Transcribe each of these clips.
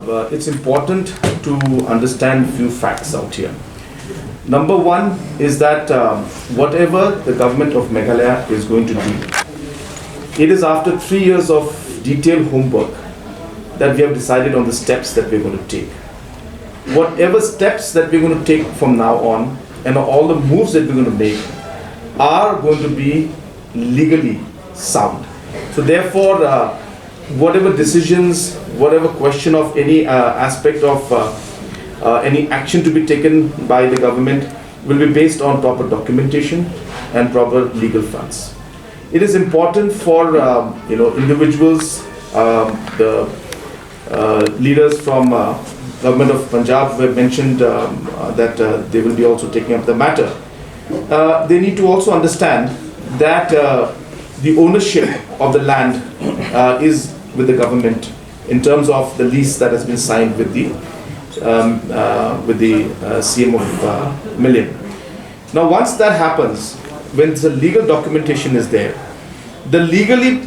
It's important to understand few facts out here. Number one is that whatever the government of Meghalaya is going to do, it is after 3 years of detailed homework that we have decided on the steps that we're going to take. Whatever steps that we're going to take from now on and all the moves that we're going to make are going to be legally sound. So therefore, whatever decisions, whatever question of any aspect of any action to be taken by the government will be based on proper documentation and proper legal fronts. It is important for individuals, the leaders from government of Punjab who have mentioned that they will be also taking up the matter. They need to also understand that the ownership of the land is with the government in terms of the lease that has been signed with the CM of Million. Now, once that happens, when the legal documentation is there, the legally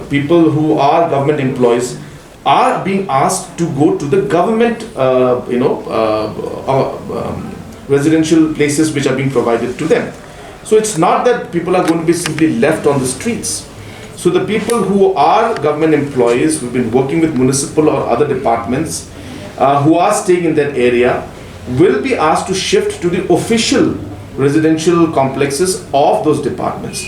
people who are government employees are being asked to go to the government, residential places which are being provided to them. So it's not that people are going to be simply left on the streets. So the people who are government employees who've been working with municipal or other departments who are staying in that area will be asked to shift to the official residential complexes of those departments.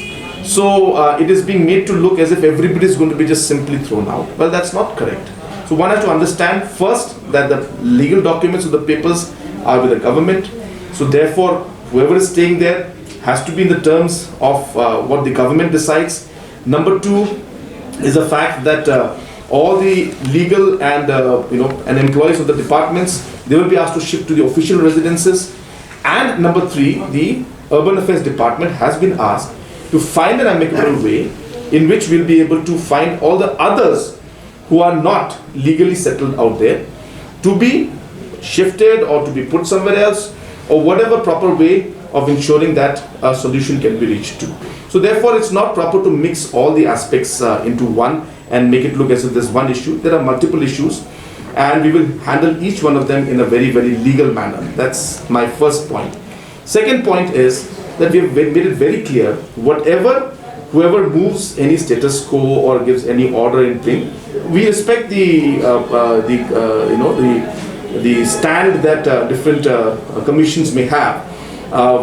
So it is being made to look as if everybody is going to be just simply thrown out. Well, that's not correct. So one has to understand first that the legal documents of the papers are with the government. So therefore, whoever is staying there has to be in the terms of what the government decides. Number two is the fact that all the legal and employees of the departments, they will be asked to shift to the official residences. And number three, the Urban Affairs Department has been asked to find an amicable way in which we'll be able to find all the others who are not legally settled out there to be shifted or to be put somewhere else, or whatever proper way of ensuring that a solution can be reached to. So therefore, it's not proper to mix all the aspects into one and make it look as if there's one issue. There are multiple issues, and we will handle each one of them in a very, very legal manner. That's my first point. Second point is that we have made it very clear, whoever moves any status quo or gives any order in thing, we respect the stand that different commissions may have.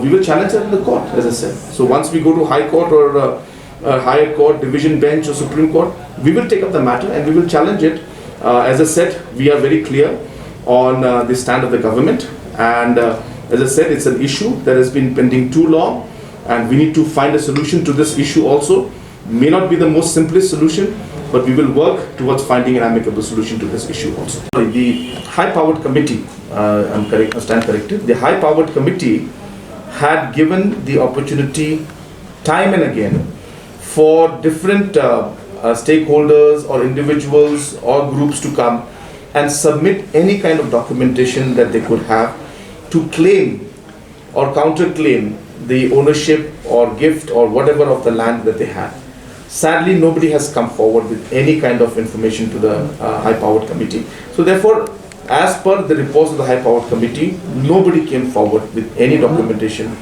We will challenge that in the court, as I said. So once we go to High Court or Higher Court, Division Bench or Supreme Court, we will take up the matter and we will challenge it. As I said, we are very clear on the stand of the government, and as I said, it's an issue that has been pending too long, and we need to find a solution to this issue also. May not be the most simplest solution, but we will work towards finding an amicable solution to this issue also. The high-powered committee, I stand corrected, the high-powered committee had given the opportunity time and again for different stakeholders or individuals or groups to come and submit any kind of documentation that they could have to claim or counterclaim the ownership or gift or whatever of the land that they had. Sadly, nobody has come forward with any kind of information to the high-powered committee. So therefore, as per the reports of the high-powered committee, nobody came forward with any documentation,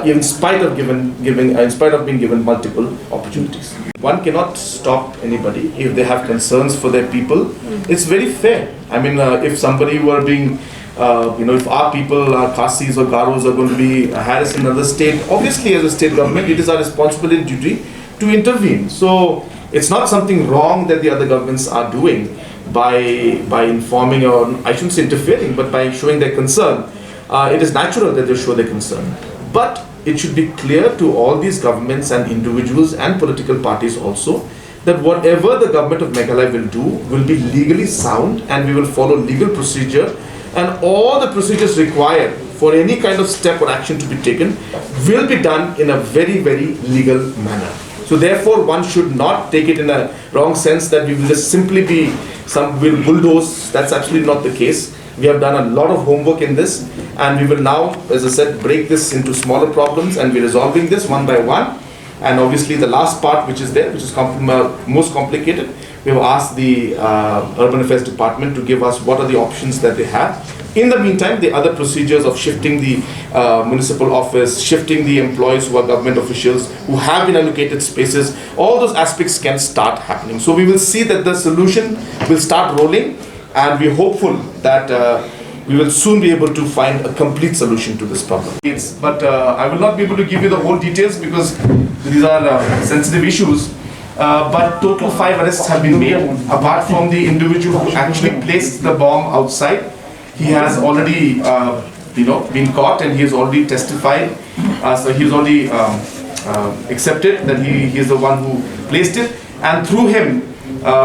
in spite of being given multiple opportunities. One cannot stop anybody if they have concerns for their people. It's very fair. I mean, if somebody were being, if our people, our Khasis or Garos are going to be harassed in another state, obviously as a state government, it is our responsibility and duty to intervene. So it's not something wrong that the other governments are doing by informing, or I shouldn't say interfering, but by showing their concern. It is natural that they show their concern. But it should be clear to all these governments and individuals and political parties also that whatever the government of Meghalaya will do will be legally sound, and we will follow legal procedure, and all the procedures required for any kind of step or action to be taken will be done in a very, very legal manner. So therefore, one should not take it in a wrong sense that we will just simply be will bulldoze. That's actually not the case. We have done a lot of homework in this, and we will now, as I said, break this into smaller problems, and we're resolving this one by one. And obviously the last part which is there, which is most complicated, we have asked the Urban Affairs Department to give us what are the options that they have. In the meantime, the other procedures of shifting the municipal office, shifting the employees who are government officials, who have been allocated spaces, all those aspects can start happening. So we will see that the solution will start rolling, and we're hopeful that we will soon be able to find a complete solution to this problem. But I will not be able to give you the whole details because these are sensitive issues. But total 5 arrests have been made. Apart from the individual who actually placed the bomb outside, he has already been caught and he has already testified. So he has already accepted that he is the one who placed it. And through him,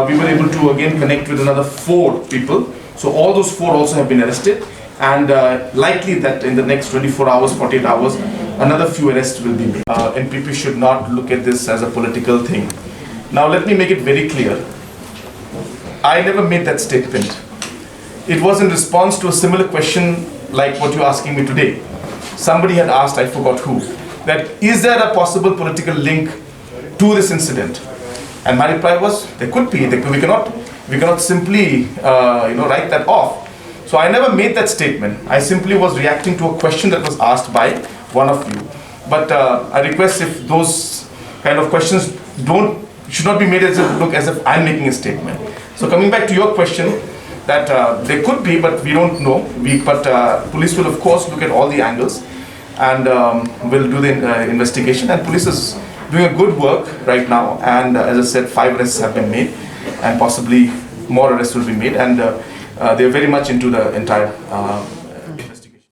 we were able to again connect with another 4 people. So all those 4 also have been arrested, and likely that in the next 24 hours, 48 hours, another few arrests will be made. NPP should not look at this as a political thing. Now let me make it very clear. I never made that statement. It was in response to a similar question like what you're asking me today. Somebody had asked, I forgot who, that is there a possible political link to this incident? And my reply was, there could be. We cannot simply write that off. So I never made that statement. I simply was reacting to a question that was asked by one of you. But I request if those kind of questions should not be made as if I'm making a statement. So coming back to your question, that there could be, but we don't know. But police will of course look at all the angles and will do the investigation. And police is doing a good work right now. And as I said, 5 arrests have been made, and possibly more arrests will be made, and they're very much into the entire